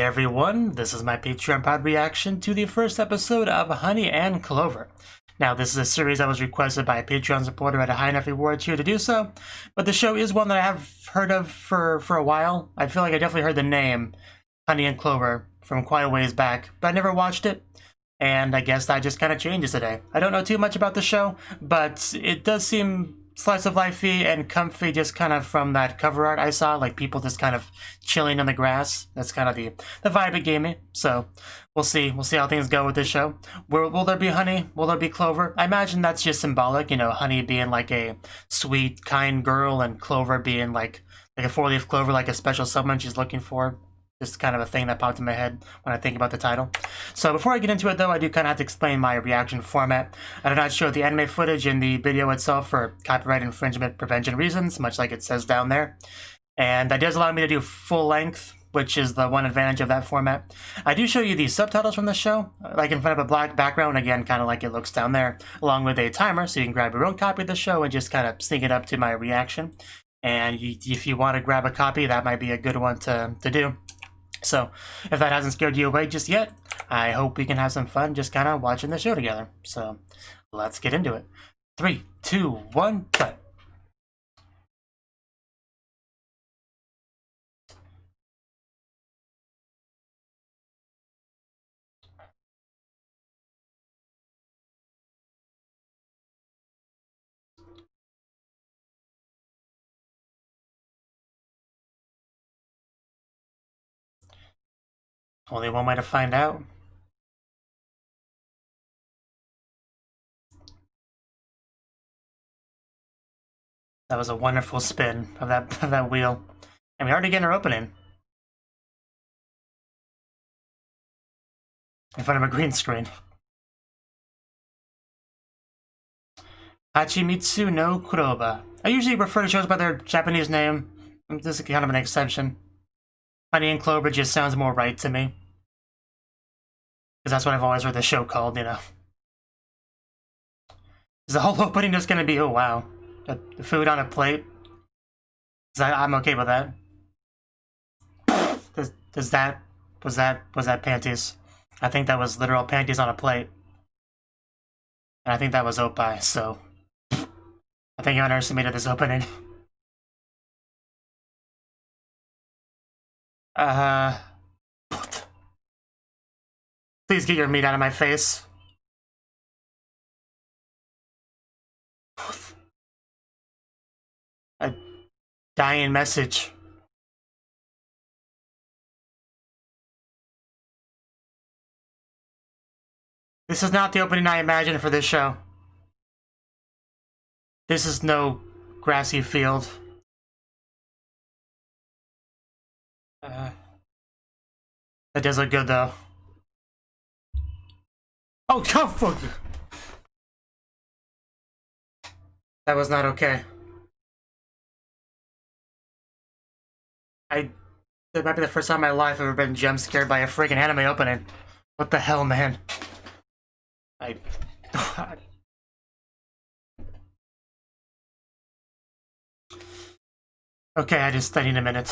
Hey everyone, this is my Patreon pod reaction to the first episode of Honey and Clover. Now, this is a series that was requested by a Patreon supporter at a high enough reward tier to do so, but the show is one that I have heard of for a while. I feel like I definitely heard the name Honey and Clover from quite a ways back, but I never watched it, and I guess that just kind of changes today. I don't know too much about the show, but it does seem slice of lifey and comfy just kind of from that cover art I saw, like people just kind of chilling on the grass. That's kind of the vibe it gave me. So we'll see how things go with this show. Will there be honey? Will there be Clover? I imagine that's just symbolic, you know, honey being like a sweet, kind girl and Clover being like a four-leaf clover, like a special someone she's looking for. Just kind of a thing that popped in my head when I think about the title. So before I get into it though, I do kind of have to explain my reaction format. I do not show the anime footage in the video itself for copyright infringement prevention reasons, much like it says down there. And that does allow me to do full length, which is the one advantage of that format. I do show you the subtitles from the show, like in front of a black background, again, kind of like it looks down there, along with a timer, so you can grab your own copy of the show and just kind of sync it up to my reaction. And if you want to grab a copy, that might be a good one to do. So, if that hasn't scared you away just yet, I hope we can have some fun just kind of watching the show together. So, let's get into it. 3, 2, 1, cut. Only one way to find out. That was a wonderful spin of that wheel. And we already get our opening. In front of a green screen. Hachimitsu no Kuroba. I usually refer to shows by their Japanese name. This is kind of an exception. Honey and Clover just sounds more right to me. Because that's what I've always heard the show called, you know. Is the whole opening just gonna be, oh wow, the food on a plate? I'm okay with that. Was that panties? I think that was literal panties on a plate. And I think that was Opai, so I think you underestimated this opening. Please get your meat out of my face. A dying message. This is not the opening I imagined for this show. This is no grassy field. That does look good though. Oh, come fuck you! That was not okay. That might be the first time in my life I've ever been jump scared by a freaking anime opening. What the hell, man? Okay, I need a minute.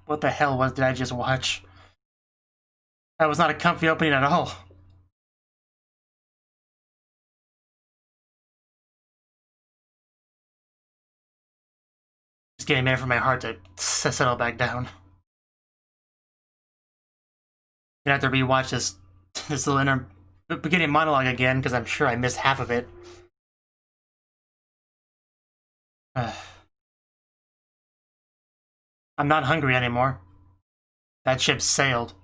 What the hell did I just watch? That was not a comfy opening at all. Just getting a minute for my heart to settle back down. Gonna have to rewatch this little beginning monologue again because I'm sure I missed half of it. I'm not hungry anymore. That ship sailed.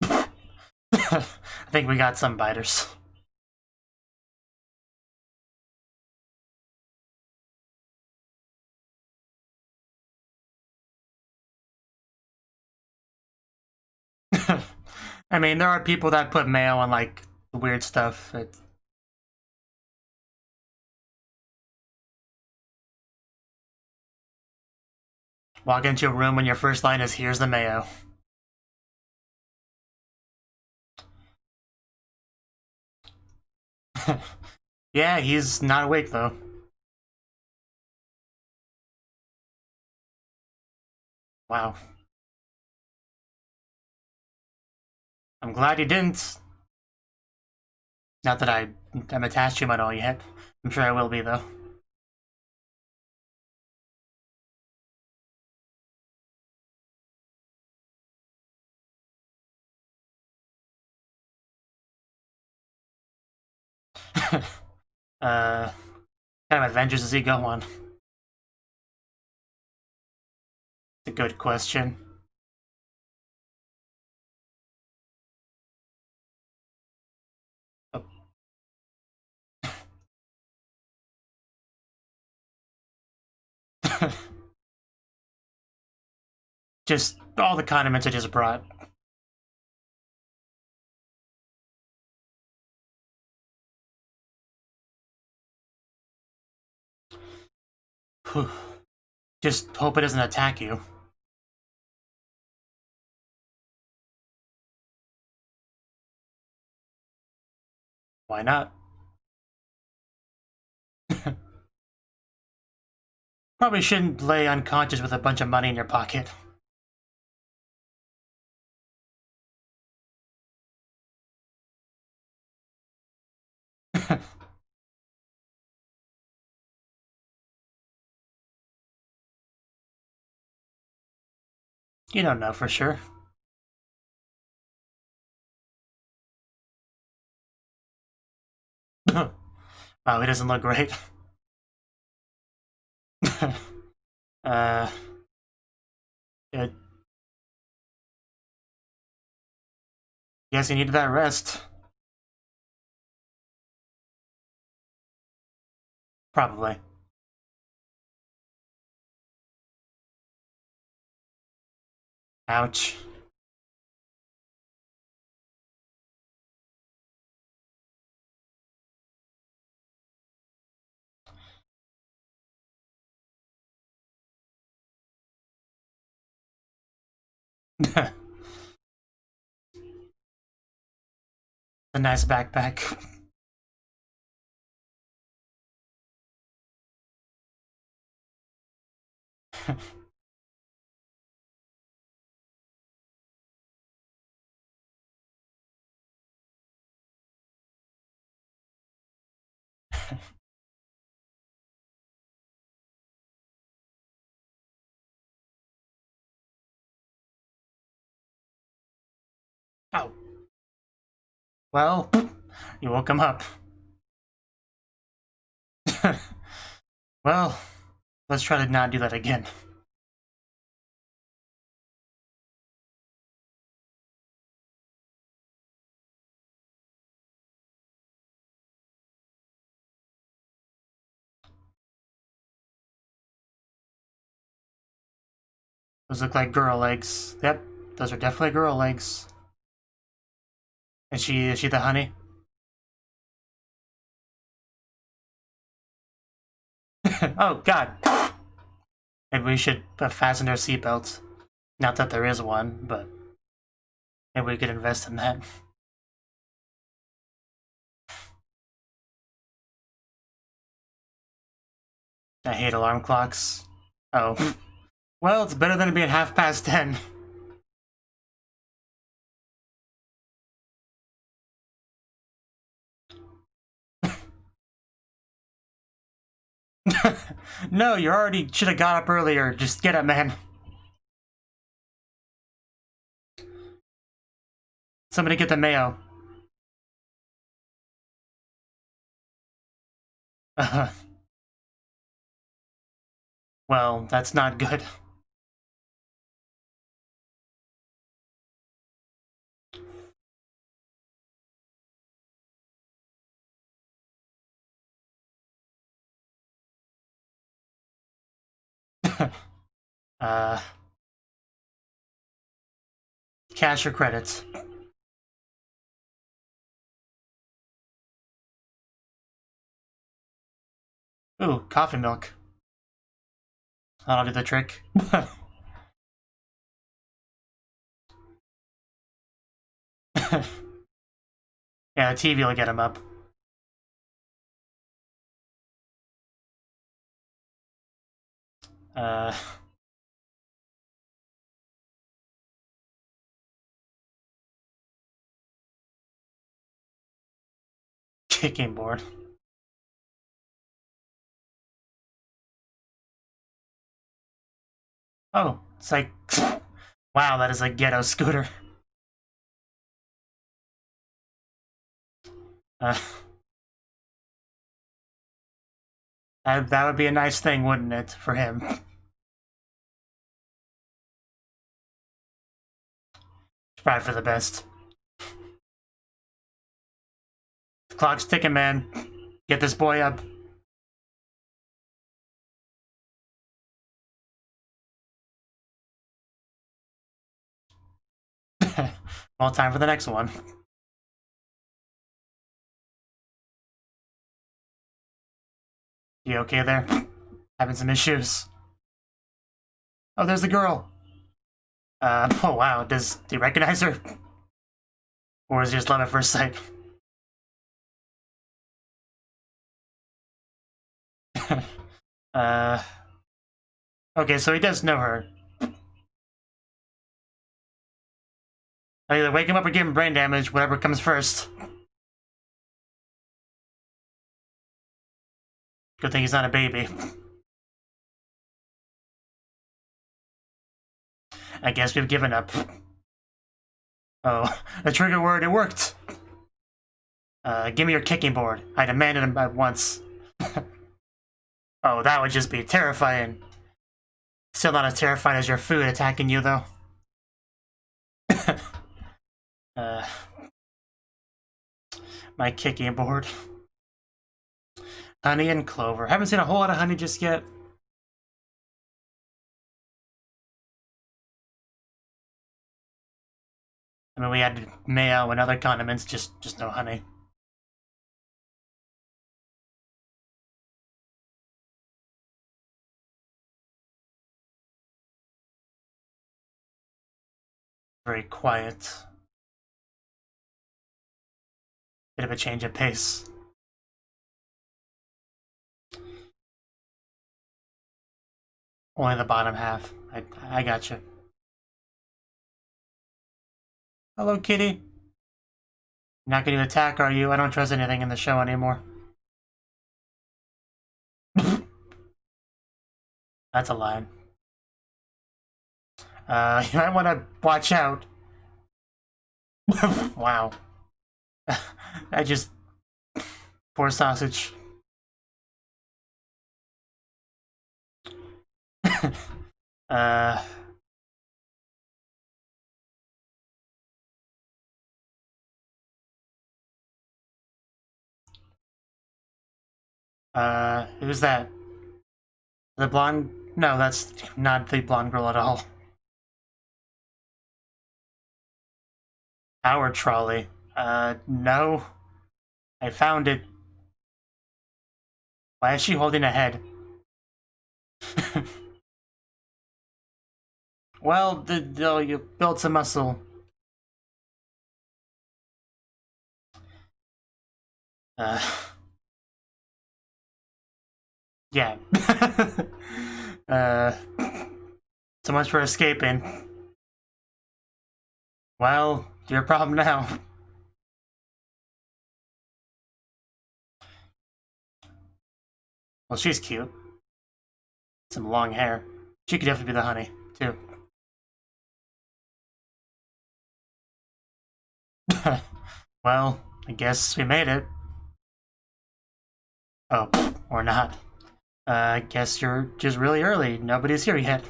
I think we got some biters. I mean, there are people that put mayo on, like, weird stuff. Walk into a room when your first line is, "Here's the mayo." Yeah, he's not awake, though. Wow. I'm glad you didn't. Not that I'm attached to him at all yet. I'm sure I will be, though. What kind of adventures does he go on? It's a good question. Oh. Just all the condiments I just brought. Just hope it doesn't attack you. Why not? Probably shouldn't lay unconscious with a bunch of money in your pocket. You don't know for sure. Wow, he doesn't look great. Good. Guess he needed that rest. Probably. Ouch. A nice backpack. Oh. Well, you woke him up. Well, let's try to not do that again. Those look like girl legs. Yep, those are definitely girl legs. Is she the honey? Oh god. Maybe we should fasten our seatbelts. Not that there is one, but maybe we could invest in that. I hate alarm clocks. Oh. Well, it's better than it being 10:30. No, you already should have got up earlier. Just get up, man. Somebody get the mayo. Well, that's not good. Cash or credits? Ooh, coffee milk. That'll do the trick. Yeah, the TV will get him up. Kicking board. Oh, it's like, wow, that is a ghetto scooter. That would be a nice thing, wouldn't it, for him? Probably for the best. Clock's ticking, man. Get this boy up. Well, time for the next one. You okay there? Having some issues? Oh, there's the girl. Oh wow, does he recognize her? Or is he just love at first sight? Okay, so he does know her. I either wake him up or give him brain damage, whatever comes first. Good thing he's not a baby. I guess we've given up. Oh, the trigger word, it worked! Give me your kicking board. I demanded him at once. Oh, that would just be terrifying. Still not as terrifying as your food attacking you, though. My kicking board. Honey and Clover. Haven't seen a whole lot of Honey just yet. I mean, we had mayo and other condiments, just no honey. Very quiet. Bit of a change of pace. Only the bottom half. I gotcha. Hello, kitty. You're not going to attack, are you? I don't trust anything in the show anymore. That's a line. You might want to watch out. Wow. I just... Poor sausage. Who's that? The blonde? No, that's not the blonde girl at all. Power trolley. No. I found it. Why is she holding a head? Well, you built some muscle. Yeah. So much for escaping. Well, your problem now. Well, she's cute. Some long hair. She could definitely be the honey, too. Well, I guess we made it. Oh, or not. I guess you're just really early. Nobody's here yet.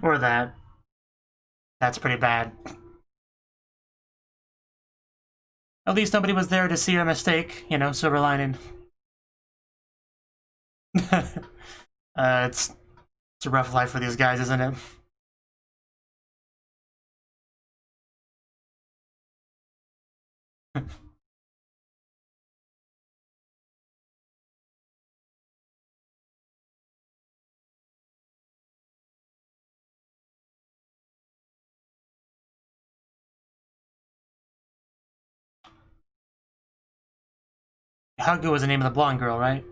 Or that. That's pretty bad. At least nobody was there to see your mistake, you know, silver lining. It's a rough life for these guys, isn't it? Hagu was the name of the blonde girl, right?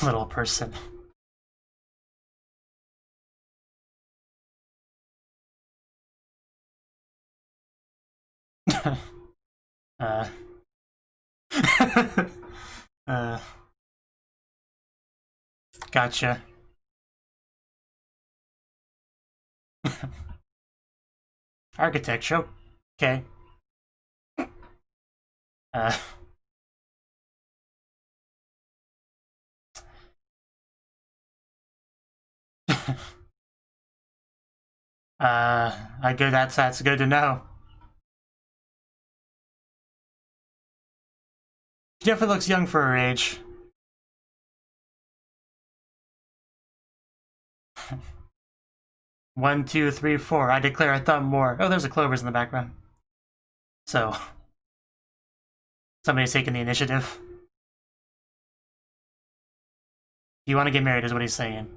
Little person. Gotcha. Architecture. Okay. That's good to know. She definitely looks young for her age. One, two, three, four. I declare I thought more. Oh, there's a Clovers in the background. So, somebody's taking the initiative. You want to get married is what he's saying.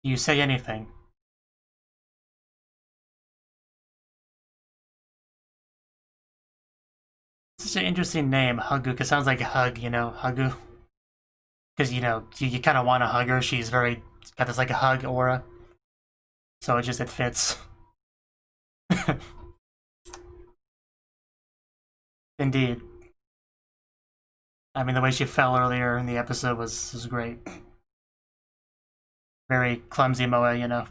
You say anything. Such an interesting name, Hagu, because it sounds like a hug, you know, Hagu. Because, you know, you kind of want to hug her. She's very, got this like a hug aura. So it fits. Indeed. I mean, the way she fell earlier in the episode was great. Very clumsy Moe, you know.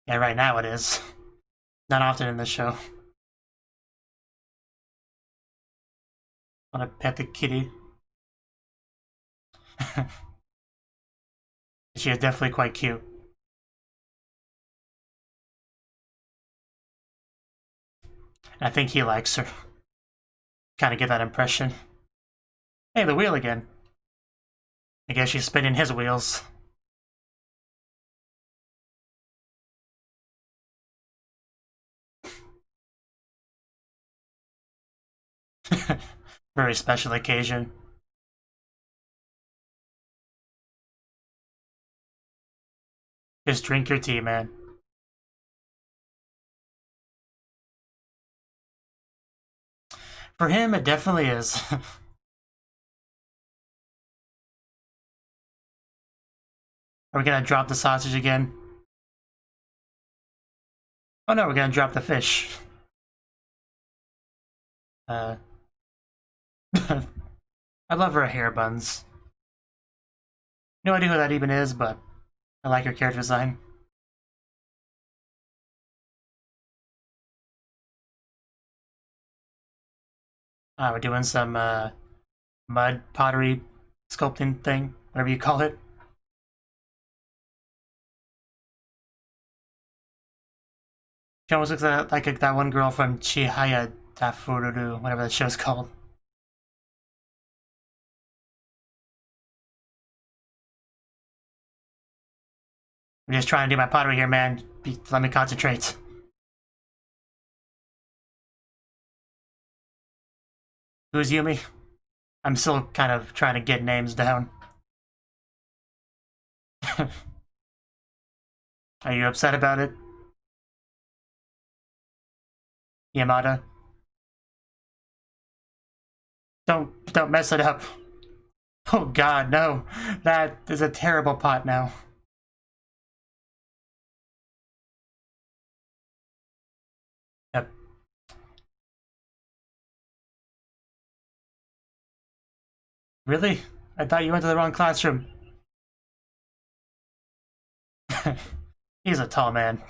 Yeah, right now it is. Not often in this show. Want to pet the kitty. She is definitely quite cute. I think he likes her. Kind of get that impression. Hey, the wheel again. I guess she's spinning his wheels. Very special occasion. Just drink your tea, man. For him, it definitely is. Are we gonna drop the sausage again? Oh no, we're gonna drop the fish. I love her hair buns. No idea who that even is, but I like her character design. We're doing some mud pottery sculpting thing, whatever you call it. She almost looks like that one girl from Chihaya Tafururu, whatever that show's called. I'm just trying to do my pottery here, man. Let me concentrate. Who's Yumi? I'm still kind of trying to get names down. Are you upset about it? Yamada? Don't mess it up. Oh god, no. That is a terrible pot now. Yep. Really? I thought you went to the wrong classroom. He's a tall man.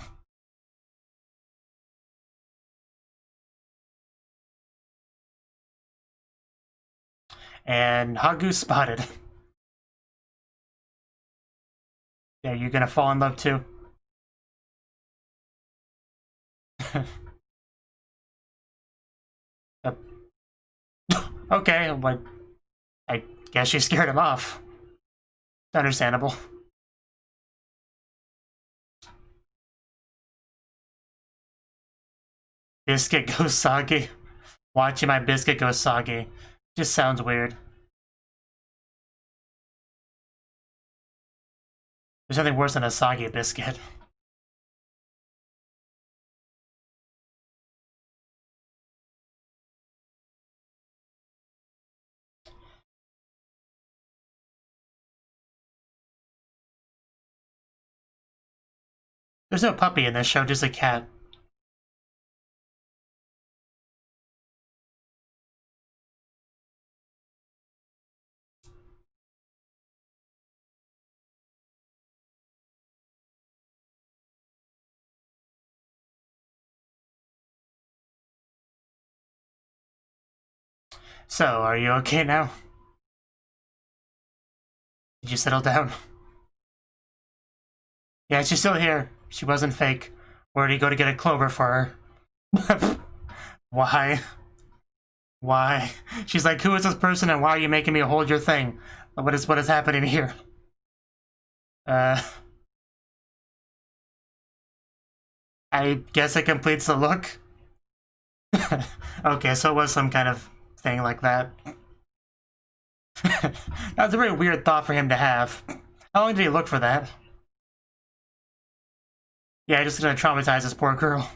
And Hagu spotted. Yeah, you're gonna fall in love too. Okay, but I guess she scared him off. It's understandable. Biscuit goes soggy. Watching my biscuit go soggy. Just sounds weird. There's nothing worse than a soggy biscuit. There's no puppy in this show, just a cat. So, are you okay now? Did you settle down? Yeah, she's still here. She wasn't fake. Where did you go to get a clover for her? Why? Why? She's like, who is this person and why are you making me hold your thing? What is happening here? I guess it completes the look. Okay, so it was some kind of thing like that. That was a very weird thought for him to have. How long did he look for that? Yeah, just gonna traumatize this poor girl.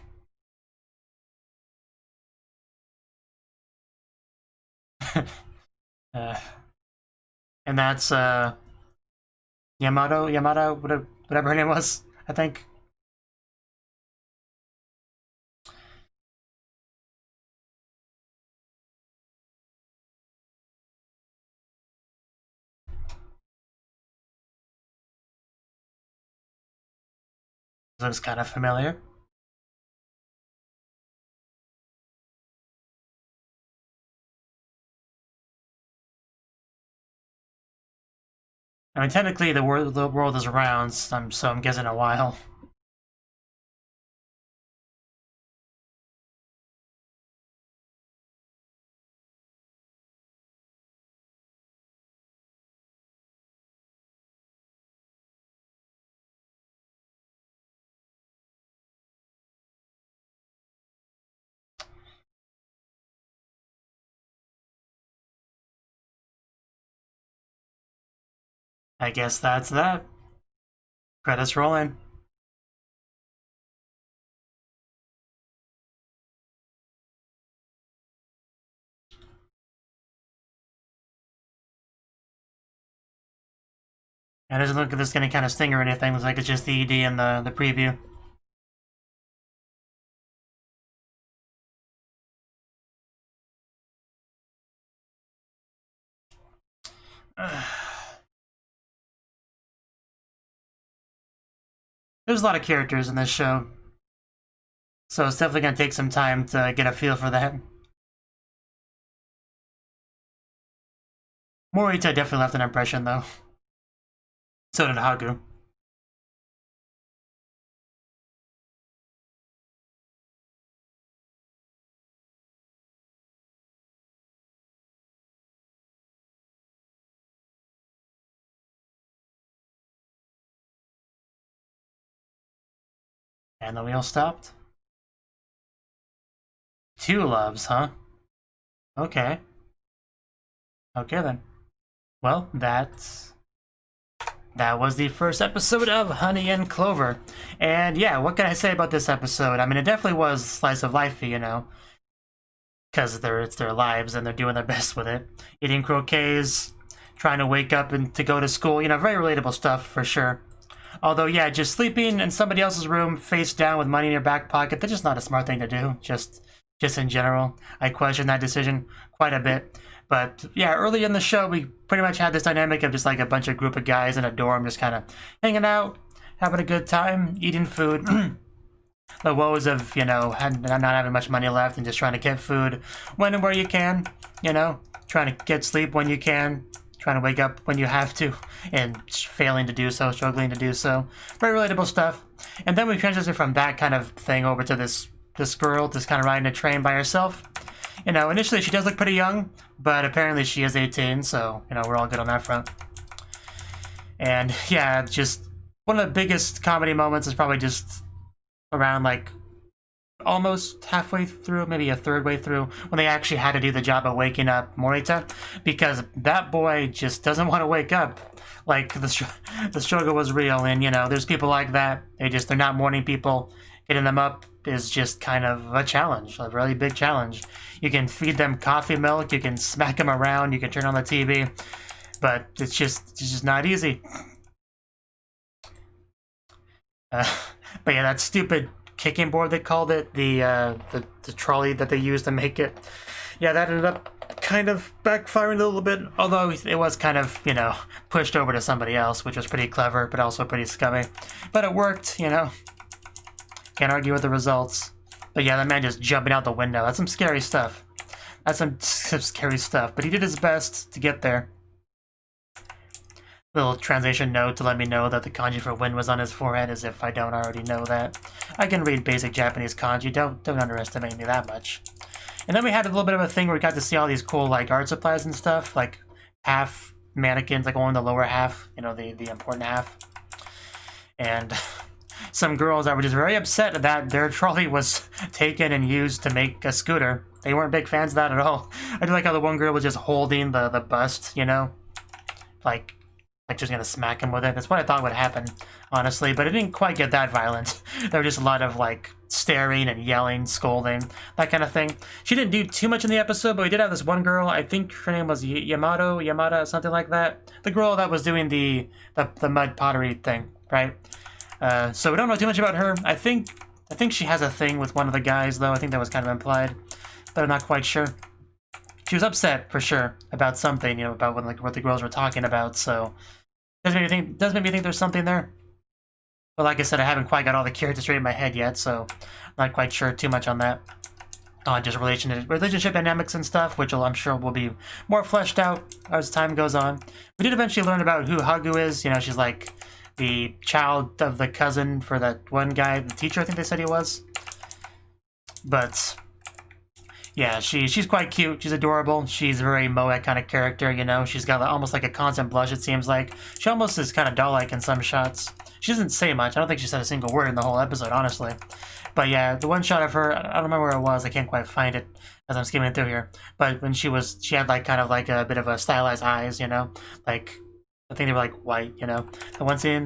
And that's Yamato, whatever her name was, I think. Looks kind of familiar. I mean, technically the world is round, so I'm guessing a while. I guess that's that. Credits rolling. And it doesn't look like this getting kind of sting or anything. Looks like it's just the ED in the preview. There's a lot of characters in this show, so it's definitely going to take some time to get a feel for that. Morita definitely left an impression, though. So did Hagu. And the wheel stopped. Two loves, huh? Okay. Okay then. Well, that was the first episode of Honey and Clover. And yeah, what can I say about this episode? I mean, it definitely was slice of life, you know, because it's their lives and they're doing their best with it. Eating croquets, trying to wake up and to go to school, you know, very relatable stuff for sure. Although, yeah, just sleeping in somebody else's room face down with money in your back pocket, that's just not a smart thing to do, just in general. I question that decision quite a bit. But, yeah, early in the show, we pretty much had this dynamic of just like a bunch of group of guys in a dorm just kind of hanging out, having a good time, eating food. The woes of, you know, not having much money left and just trying to get food when and where you can, you know, trying to get sleep when you can, trying to wake up when you have to, and failing to do so, struggling to do so. Very relatable stuff. And then we transition from that kind of thing over to this girl just kind of riding a train by herself. You know, initially she does look pretty young, but apparently she is 18, so, you know, we're all good on that front. And yeah, just one of the biggest comedy moments is probably just around, like, almost halfway through, maybe a third way through, when they actually had to do the job of waking up Morita, because that boy just doesn't want to wake up. Like, the struggle was real, and, you know, there's people like that. They're not morning people. Getting them up is just kind of a challenge, a really big challenge. You can feed them coffee milk, you can smack them around, you can turn on the TV, but it's just not easy. But yeah, that stupid kicking board, they called it, the trolley that they used to make it, yeah, that ended up kind of backfiring a little bit, although it was kind of, you know, pushed over to somebody else, which was pretty clever, but also pretty scummy. But it worked, you know. Can't argue with the results. But yeah, that man just jumping out the window, that's some scary stuff. That's some scary stuff, but he did his best to get there. Little translation note to let me know that the kanji for wind was on his forehead, as if I don't already know that. I can read basic Japanese kanji, don't underestimate me that much. And then we had a little bit of a thing where we got to see all these cool, like, art supplies and stuff, like half mannequins, like only the lower half, you know, the important half. And some girls that were just very upset that their trolley was taken and used to make a scooter. They weren't big fans of that at all. I do like how the one girl was just holding the bust, you know? Like just gonna smack him with it. That's what I thought would happen, honestly, but it didn't quite get that violent. There were just a lot of, like, staring and yelling, scolding, that kind of thing. She didn't do too much in the episode, but we did have this one girl, I think her name was Yamada, something like that. The girl that was doing the mud pottery thing, right? So we don't know too much about her. I think she has a thing with one of the guys, though. I think that was kind of implied, but I'm not quite sure. She was upset, for sure, about something, you know, about what the girls were talking about, so does make me think there's something there. But like I said, I haven't quite got all the characters straight in my head yet, so I'm not quite sure too much on that. Just relationship dynamics and stuff, which I'm sure will be more fleshed out as time goes on. We did eventually learn about who Hagu is. You know, she's like the child of the cousin for that one guy, the teacher, I think they said he was. But yeah, she's quite cute. She's adorable. She's a very moe kind of character, you know. She's got almost like a constant blush, it seems like. She almost is kind of doll-like in some shots. She doesn't say much. I don't think she said a single word in the whole episode, honestly. But yeah, the one shot of her, I don't remember where it was. I can't quite find it as I'm skimming through here. But when she had like kind of like a bit of a stylized eyes, you know. Like, I think they were like white, you know. The one scene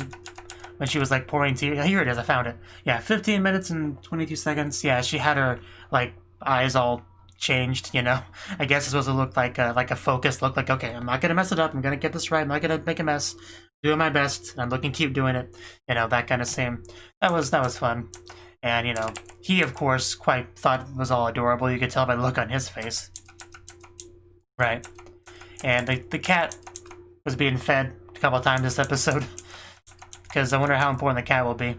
when she was like pouring tea. Here it is, I found it. Yeah, 15 minutes and 22 seconds. Yeah, she had her like eyes all changed, you know. I guess it's supposed to look like a focused look, like, okay, I'm not gonna mess it up, I'm gonna get this right, I'm not gonna make a mess, doing my best, and I'm looking cute doing it, you know, that kind of scene. That was fun. And, you know, he of course quite thought it was all adorable. You could tell by the look on his face, right? And the cat was being fed a couple of times this episode, because I wonder how important the cat will be.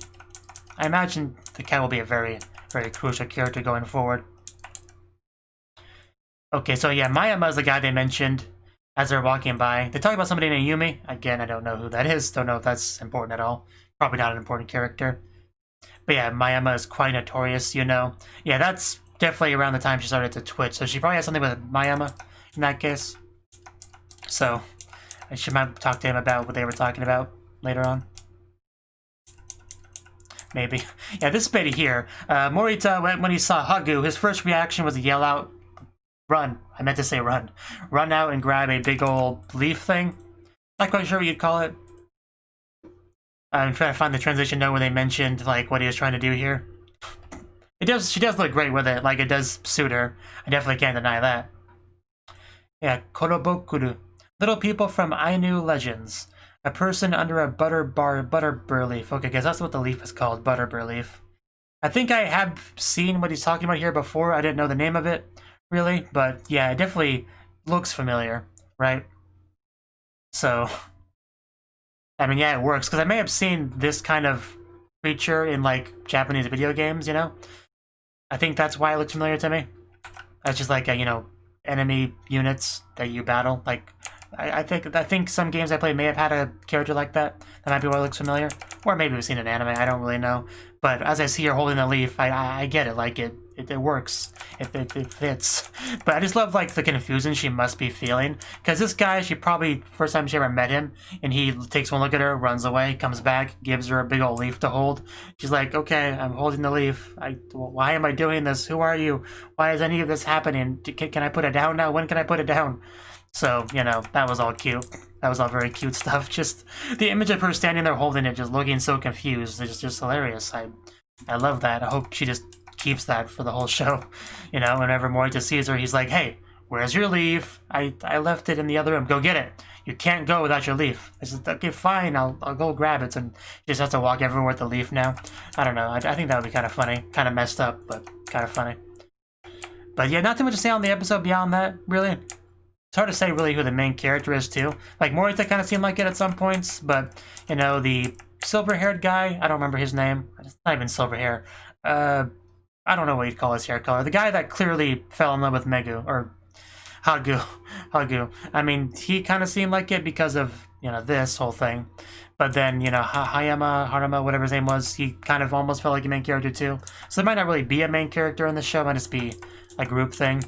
I imagine the cat will be a very, very crucial character going forward. Okay, so yeah, Mayama is the guy they mentioned as they're walking by. They talk about somebody named Yumi. Again, I don't know who that is. Don't know if that's important at all. Probably not an important character. But yeah, Mayama is quite notorious, you know. Yeah, that's definitely around the time she started to Twitch. So she probably has something with Mayama in that case. So she might talk to him about what they were talking about later on. Maybe. Yeah, this bit here. Morita, when he saw Hagu, his first reaction was to yell out, run. I meant to say run. Run out and grab a big old leaf thing. Not quite sure what you'd call it. I'm trying to find the translation note where they mentioned like what he was trying to do here. She does look great with it. Like, it does suit her. I definitely can't deny that. Yeah, Korobokuru. Little people from Ainu legends. A person under a butterbur leaf. Okay, guess that's what the leaf is called, butterbur leaf. I think I have seen what he's talking about here before. I didn't know the name of it, really, but yeah, it definitely looks familiar, right? So, I mean, yeah, it works, because I may have seen this kind of creature in, like, Japanese video games, you know? I think that's why it looks familiar to me. That's just like, you know, enemy units that you battle. Like, I think some games I played may have had a character like that. That might be why it looks familiar. Or maybe we've seen an anime, I don't really know. But as I see her holding the leaf, I get it. Like, it it works. It fits. But I just love like the confusion she must be feeling, because this guy, she probably first time she ever met him, and he takes one look at her, runs away, comes back, gives her a big old leaf to hold. She's like, okay, I'm holding the leaf. Why am I doing this? Who are you? Why is any of this happening? Can I put it down now? When can I put it down? So, you know, that was all cute. That was all very cute stuff. Just the image of her standing there holding it, just looking so confused, is just hilarious. I love that. I hope she just keeps that for the whole show. You know, whenever Morita sees her, he's like, hey, where's your leaf? I left it in the other room. Go get it. You can't go without your leaf. I said, okay, fine, I'll go grab it. And she just has to walk everywhere with the leaf now. I don't know. I think that would be kind of funny. Kind of messed up, but kind of funny. But yeah, not too much to say on the episode beyond that, really. It's hard to say really who the main character is too. Like Morita kind of seemed like it at some points, but you know, the silver-haired guy, I don't remember his name. It's not even silver hair. I don't know what you'd call his hair color. The guy that clearly fell in love with Megu, or Hagu. I mean, he kind of seemed like it because of, you know, this whole thing. But then, you know, Harama, whatever his name was, he kind of almost felt like a main character too. So there might not really be a main character in the show, it might just be a group thing.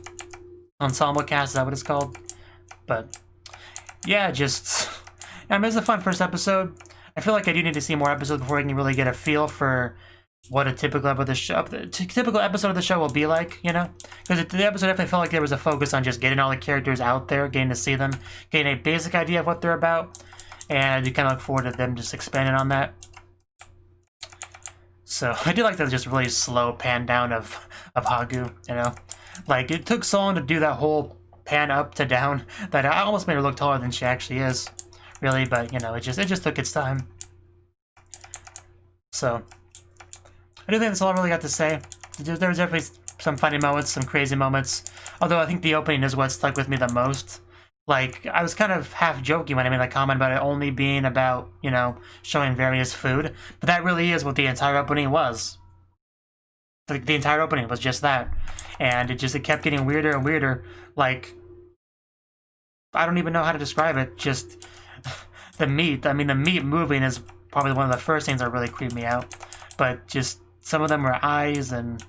Ensemble cast, is that what it's called? But yeah, just I mean, it's a fun first episode. I feel like I do need to see more episodes before I can really get a feel for what a typical episode of the show will be like, you know? Because the episode definitely felt like there was a focus on just getting all the characters out there, getting to see them, getting a basic idea of what they're about, and you kind of look forward to them just expanding on that. So I do like the just really slow pan down of Hagu, you know? Like, it took so long to do that whole pan up to down that I almost made her look taller than she actually is, really, but you know, it just took its time. So I do think that's all I really got to say. There was definitely some funny moments, some crazy moments, although I think the opening is what stuck with me the most. Like, I was kind of half joking when I made that comment about it only being about, you know, showing various food, but that really is what the entire opening was. The entire opening was just that, and it kept getting weirder and weirder. Like, I don't even know how to describe it. Just the meat. I mean, the meat moving is probably one of the first things that really creeped me out. But just some of them were eyes, and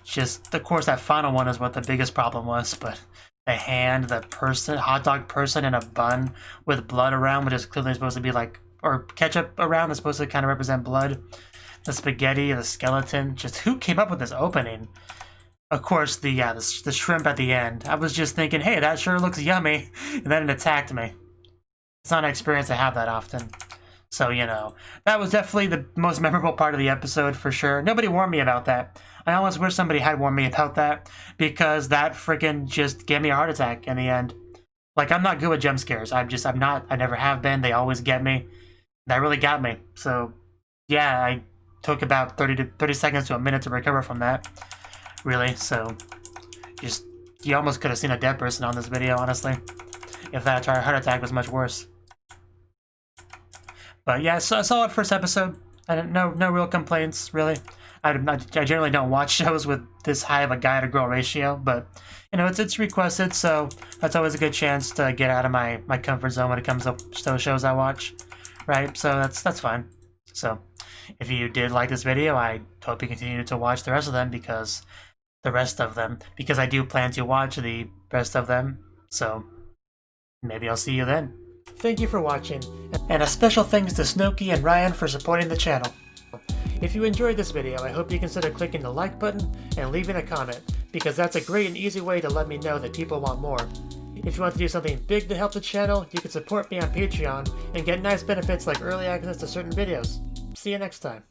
just, of course, that final one is what the biggest problem was. But the hand, the person, hot dog person in a bun with blood around, which is clearly supposed to be like, or ketchup around, is supposed to kind of represent blood. The spaghetti, the skeleton, just who came up with this opening? Of course, the shrimp at the end. I was just thinking, hey, that sure looks yummy, and then it attacked me. It's not an experience I have that often. So, you know, that was definitely the most memorable part of the episode, for sure. Nobody warned me about that. I almost wish somebody had warned me about that, because that freaking just gave me a heart attack in the end. Like, I'm not good with jump scares. I never have been. They always get me. That really got me. So, yeah, I took about 30 seconds to a minute to recover from that, really. So just, you almost could have seen a dead person on this video, honestly, if that heart attack was much worse. But yeah, so a solid first episode. No real complaints, really. I generally don't watch shows with this high of a guy to girl ratio, but you know, it's requested, so that's always a good chance to get out of my comfort zone when it comes to those shows I watch, right? So that's fine. So if you did like this video, I hope you continue to watch the rest of them, because I do plan to watch the rest of them, so maybe I'll see you then. Thank you for watching, and a special thanks to Cnouki and Ryan for supporting the channel. If you enjoyed this video, I hope you consider clicking the like button and leaving a comment, because that's a great and easy way to let me know that people want more. If you want to do something big to help the channel, you can support me on Patreon and get nice benefits like early access to certain videos. See you next time.